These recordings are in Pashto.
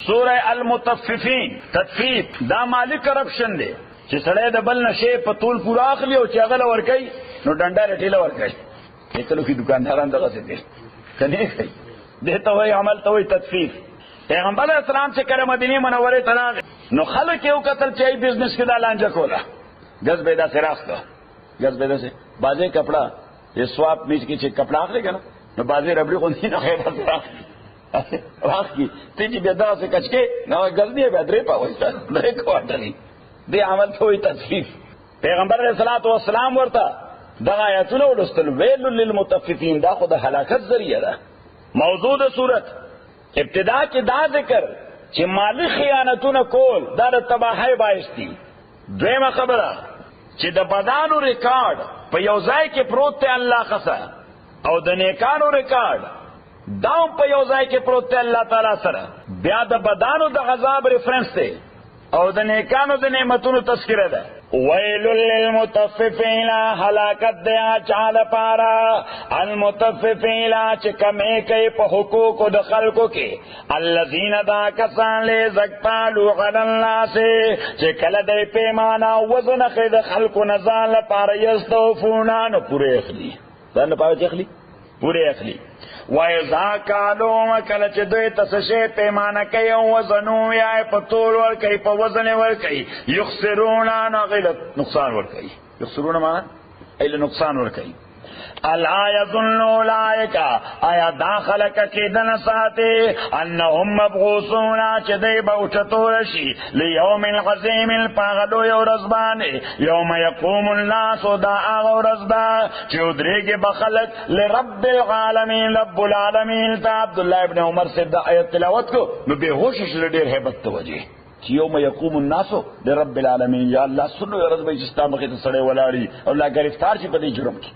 سورہ المطففین تطفیف دا مالی کرپشن دے چې سړی د بل نشي په طول پورا اخلي او چې هغه لور کوي نو ډنډا رټیله ور کوي کله کې دکانداران دغه څه دي کني کوي دته وای عمل ته وای تطفیف. پیغمبر اسلام چې کله مدینه منوره ته راغی نو خلک یو قتل چې بزنس کې دا لانجه کوله غز پیدا سراخته غز پیدا سے بازه کپڑا یہ سواپ میچ کې چې کپڑا اخلي کنه نو بازه ربړي خو نه خیر سراخ راخ کی ته چې بیا دا څه کچکه نو غز دی به درې پاوي درې کوټلی دی عمل ته وي تطفیف. پیغمبر علیہ الصلوۃ والسلام ورته دا آیاتونه ولستل ویل للمطففین دا خو د هلاکت ذریعہ ده. موضوع د صورت ابتدا کې دا ذکر چې مالی خیانتونه کول دا د تباہی باعث دي. دویمه خبره چې د بدانو ریکارډ په یو ځای کې پروت دی الله خصه او د نیکانو ریکارډ دا په یو ځای کې پروت دی الله تعالی سره. بیا د بدانو د عذاب ریفرنس دی او د نیکانو د نعمتونو تذکرہ ده. ویل للمطففین هلاکت دیا چاله پارا المطففین چې کمی کوي په حقوقو د خلکو کې الذین دا کسان له زکتالو علی الناس چې کله د پیمانه وزن خې د خلکو نه ځان لپاره یستوفونا نو پوره اخلي ځان لپاره اخلي پوره اخلي. وَإِذَا كَالُوا وَكَلَ چې دوی تسشه پیمانه کوي او وزنو یا په طول ور کوي په وزن ور کوي یخسرون نه غلط نقصان ور کوي. یخسرون معنا ایله نقصان ور کوي. الا يظن اولئک آیا داخلك کیدن ساته انهم مبعوثون چې دوی به اوچتول شي لیوم عظیم پاغلو یو رزبان یوم یقوم الناس دا ورځ دا چې ودریږي بخلق لرب العالمین رب العالمین. تا عبد الله ابن عمر سے دا آیت تلاوت کو نو به هوش شل ډیر hebat توجه چې یوم یقوم الناس لرب العالمین. یا الله سنو ورځ به چې ستامخه ته سړی ولاړی او لا گرفتار شي په دې جرم کې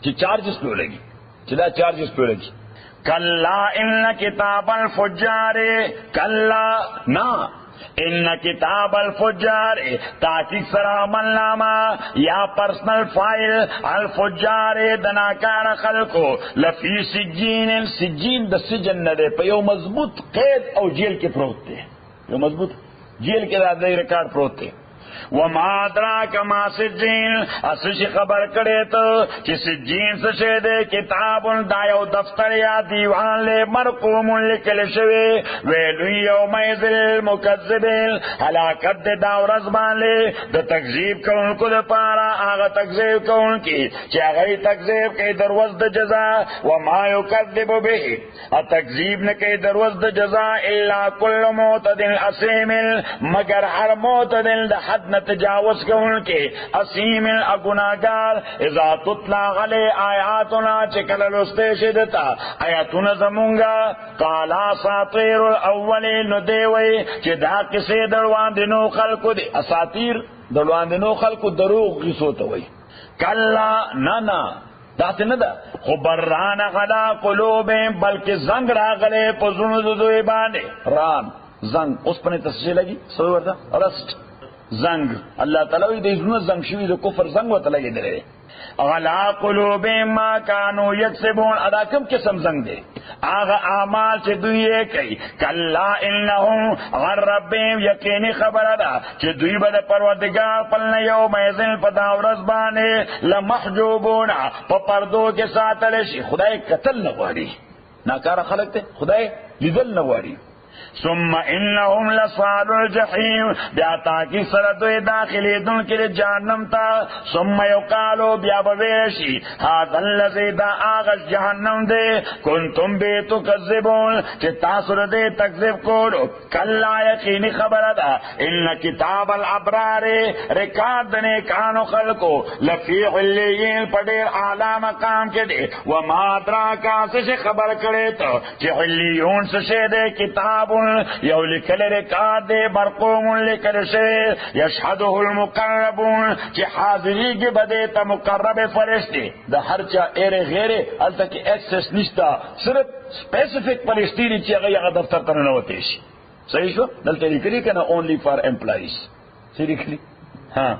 چې چارجز پہ لگی چلا چارجز پہ لگی. کلا ان کتاب الفجار کلا نا ان کتاب الفجار تاکید سرا عمل نامہ یا پرسنل فائل الفجار دناکار خلقو لفی سجین سجین د سجن ندے پہ یو مضبوط قید او جیل کے پروت تے یو مضبوط جیل کے دادی ریکارڈ پروت تے. وما ادراک ما سجین اسش خبر کړي ته چې سجین څه شه ده کتاب دا یو دفتر یا دیوان له مرقوم لیکل شوی ویل یومئذ المکذبین هلاکت دا ورځ باندې د تکذیب کوونکو لپاره هغه تکذیب کوونکي چې هغه تکذیب کوي دروازه د جزاء وما یکذب به ا تکذیب نه کوي دروازه د جزاء الا کل معتد اسیم مگر هر معتد د حد نہ تجاوز کون کے اسیم اگناگار اذا تطلع علی آیاتنا چکل لستے شدتا آیاتنا زمونگا قالا ساطیر الاولین ندیوی چی دا کسی دروان دنو خلقو دی اساطیر دروان دنو خلقو دروغ غیسوتوی کلا نانا داتی ندا خبران غلا قلوبیں بلکہ زنگ راغلے پزنو دوی بانے ران زنگ اس پنے تصجیح لگی سوئی وردا رسٹ زنگ اللہ تعالی دې زنه زنگ شوی د کفر زنگ وته لګی درې غلا قلوب ما كانوا يكسبون ادا کوم قسم زنگ دی هغه اعمال چې دوی یې کوي کلا انهم غر ربهم یقیني خبره ده چې دوی به پروردگار په یوم یذل په دا ورځ باندې لمحجوبون په پردو کې ساتل شي. خدای قتل نه غواړي ناکاره خلق ته خدای لیدل نه غواړي. ثم انهم لصال الجحیم بیا تاکی سردوی داخلی دن کے جہنم تا ثم یقالو بیا بویشی هذا الذی دا آغاز جہنم دے کنتم بی تکذبون چی تاثر دے تکذب کولو کلا یقینی خبر دا ان کتاب الابرار ریکارد دنے کانو خلقو لفی علیین پڑیر اعلی مقام کے دے وما ادراکا سے خبر کرے تو چی علیون سے دے کتاب یو لکل رکات دے مرقوم لکل شے یشہدہ المقربون چی حاضری کی بدے تا مقرب فرشتے دا ہر چا ایرے غیرے حالتا کی ایکسس نشتا صرف سپیسیفک فرشتی چی اگر یہاں دفتر تننوتیش صحیح شو دلتا لکلی کنا اونلی فار امپلائیز صحیح لکلی ہاں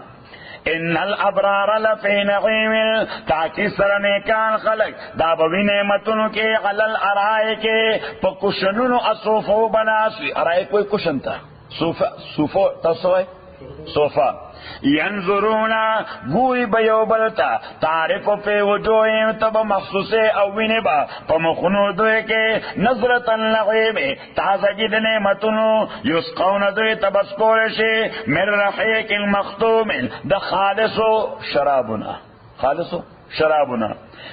ان الابرار لفی نعیم تاکي سره نیکان خلق دا به نعمتونو کې علل ارائے کې په کوشنونو اصوفو بناسي ارائے کوئی کوشن تا صوفو تاسو صوفا ینظرونا گوی بیو بلتا تعریف پی وجوہیم تب مخصوص اوینی با پا مخنو دوئے کے نظرت اللغیب تازگی نعمتنو یسقون دوئے تبسکورشی من رحیق المختوم دا خالصو شرابنا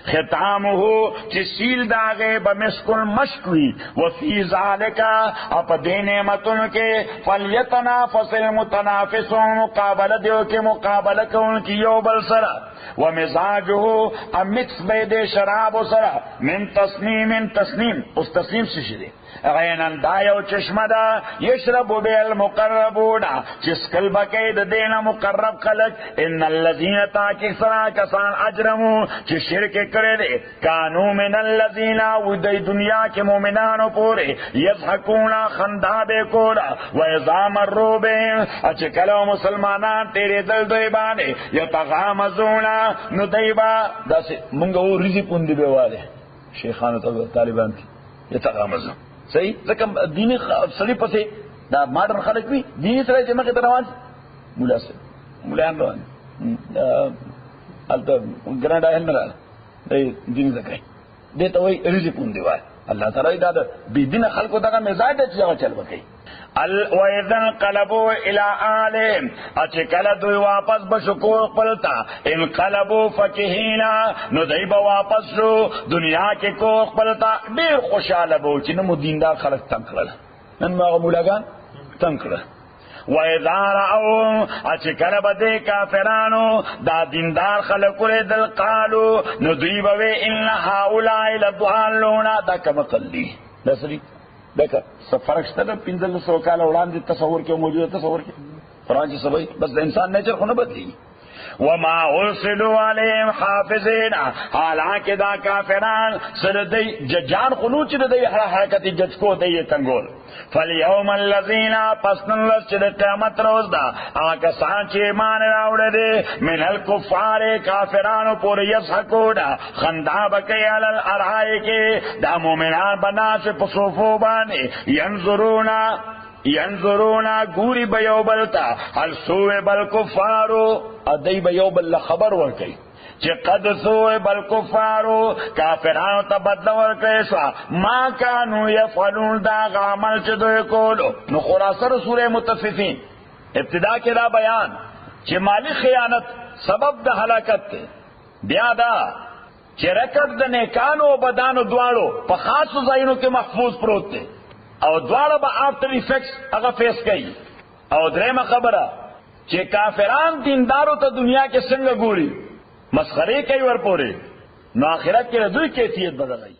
ختامه چی سیل داغے بمسک المشکوی وفی ذالکا اپا دے نعمتن کے فلیتنافس المتنافسون مقابل دیو کے مقابل کون کی یو بل سرا ومزاجه امکس بید شراب سرا من تسنیم اس تسنیم سے شدے غینن دایو چشمہ دا یشربو بیل مقربونا چسکل بکید دین مقرب خلق ان اللذین تاکی سرا کسان اجرمو چی شرک کرے دے کانو من اللذین ودی دنیا کے مومنانو پورے یضحکونا خندابے کولا ویزام الروبین اچکلو مسلمانان تیرے دل دوی بانے یتغامزونا نو دیبا دا سے منگا وہ رزی پوندی بے والے شیخانو طالبان تھی یتغامزون صحیح لکم دینی سڑی پسے دا مادرن خلق بھی دینی سڑی چے مکہ تروان مولا سے مولیان روان آلتا گرانڈ آئل مرال دینی زکائی دیتا وہی رزی پون دیوار اللہ تعالی دا بی دین خلقو دا مزاج دا چیزا چل بکئی وَإِذَنْ قَلَبُوا إِلَىٰ آلِهِمْ اچکل دوی واپس بشکور پلتا انقلبوا فکہینا نو دی با واپس شو دنیا کے کوخ پلتا دیر خوشحال بو چی نمو دیندار خلق تنکرل نن ماغا مولاگان تنکرل وَإِذَا رَأَوْهُمْ اچکل بدے کافرانو دا دیندار خلق دل قالو نو دوی بوے ان هؤلاء لضالون دا کمقل دی دسری دیکھا سب فرق شتا دا پینزل سو کالا اڑان دی تصور کے موجود تصور کے قرآن چی سبائی بس دا انسان نیچر خونہ بدلی وما ارسلوا علیہم حافظین حالانکہ دا کافران سر دی جان خلوچ دی حرکتی ججکو دی تنگول فالیوم اللذین پسنن لس چی دی قیامت روز دا آکا سانچی ایمان راوڑ دی من الکفار کافرانو پور یسحکو دا خندا بکی علل ارہائی کے دا مومنان بناس پسوفو بانے ینظرونا گوری بیو بلتا حل سوئے بل کفارو ادائی بیو بل خبر ورکی چی قد سوئے بل کفارو کافرانو تا بدل ورکیسا ما کانو یفعلون دا غامل چی دوئے کولو نو خلاصر سورہ متففین ابتدا کے دا بیان چی مالی خیانت سبب دا حلاکت تے بیا دا چی رکت دا نیکانو و بدانو دوارو پا خاص زائنو کے محفوظ پروت تے او دوارا با آفٹر ایفیکٹس اگا فیس کئی او درم خبرہ چی کافران دیندارو تا دنیا کے سنگ گوری مسخرے کئی ورپورے نو آخرت کے دوی کیفیت بدل گئی.